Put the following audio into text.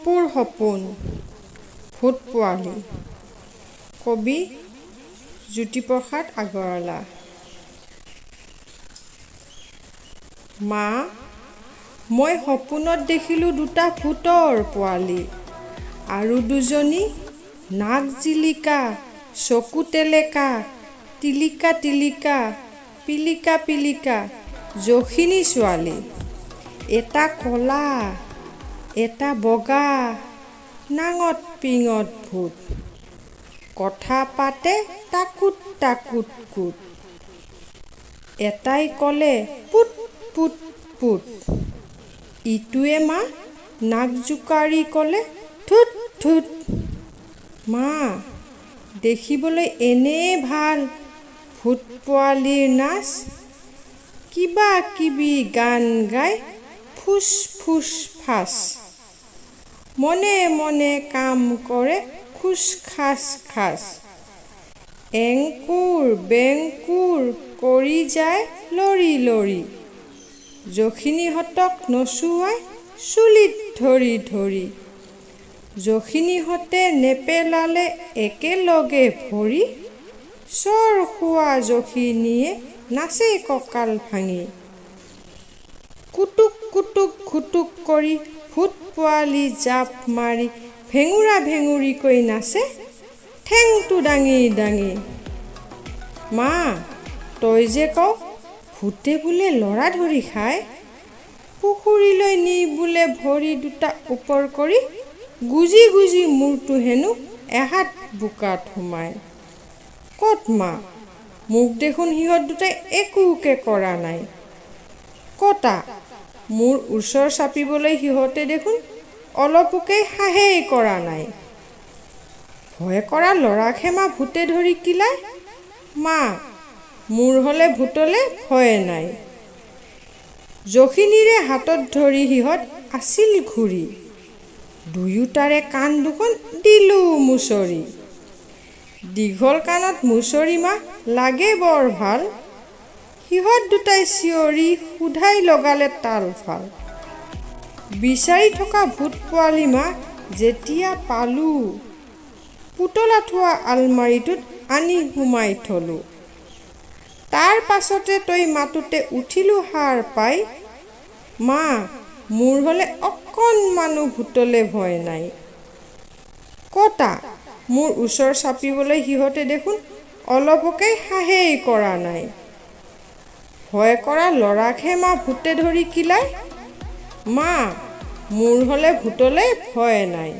কুম্পুৰ সপোন ভূত পুৱালি কবি জোতিপ্ৰসাদ আগৰৱালা। মা, মই সপোনত দেখিলোঁ দুটা ভূতৰ পোৱালি আৰু দুজনী নাক জিলিকা, চকু টেলেকা, টিলিকা টিলিকা, পিলিকা পিলিকা যখিনী ছোৱালী। এটা কলা, এটা বগা, নাঙত পিঙত ভূত। কথা পাতে টাকুত টাকুত কুট। এটাই ক'লে পুত পুত পুত, ইটোৱে মা নাক জোকাৰি ক'লে থুত থুত। মা, দেখিবলৈ এনে ভাল ভূত পোৱালিৰ নাচ। কিবা কিবি গান গাই ফুচ ফুচ ফাচ, মনে মনে কাম কৰে খুচ খাচ খাচ। এংকুৰ বেংকুৰ কৰি যায় লৰি লৰি, যখিনীহঁতক নচুৱাই চুলিত ধৰি ধৰি। যখিনীহঁতে নেপেলালে একেলগে ভৰি, চৰ খোৱা যখিনীয়ে নাচে কঁকাল ভাঙি। কুটুক কুটুক ঘুটুক কৰি ভূত পোৱালি জাপ মাৰি ভেঙুৰা ভেঙুৰিকৈ নাচে ঠেংটো দাঙি দাঙি। মা, তই যে কওঁ ভূতে বোলে ল'ৰা ধৰি খায়, পুখুৰীলৈ নি বোলে ভৰি দুটা ওপৰ কৰি গুজি গুজি মূৰটো হেনো এহাত বোকাত সোমায়। ক'ত মা, মোক দেখোন সিহঁত দুটাই একোকে কৰা নাই। কতা, মোৰ ওচৰ চাপিবলৈ সিহঁতে দেখোন অলপোকেই সাহেই কৰা নাই। ভয় কৰা ল'ৰাকহে মা ভূতে ধৰি কিলায়। মা, মোৰ হ'লে ভূতলে ভয় নাই। যখিনীৰে হাতত ধৰি সিহঁত আছিল ঘূৰি, দুয়োটাৰে কাণ দুখন দিলোঁ মুচৰি। দীঘল কাণত মুচৰি মা লাগে বৰ ভাল, সিহঁত দুটাই চিঞৰি সোধাই লগালে তাল ফাল। বিচাৰি থকা ভূত পোৱালি মা যেতিয়া পালোঁ, পুতলা থোৱা আলমাৰিটোত আনি সুমাই থলোঁ। তাৰ পাছতে তই মাতোতে উঠিলোঁ সাৰ পাই। মা, মোৰ হ'লে অকণমানো ভূতলে ভয় নাই। কতা, মোৰ ওচৰ চাপিবলৈ সিহঁতে দেখোন অলপোকেই সাহেই কৰা নাই। ভয় কৰা ল'ৰাকহে মা ভূতে ধৰি কিলায়। মা, মোৰ হ'লে ভূতলে ভয় নাই।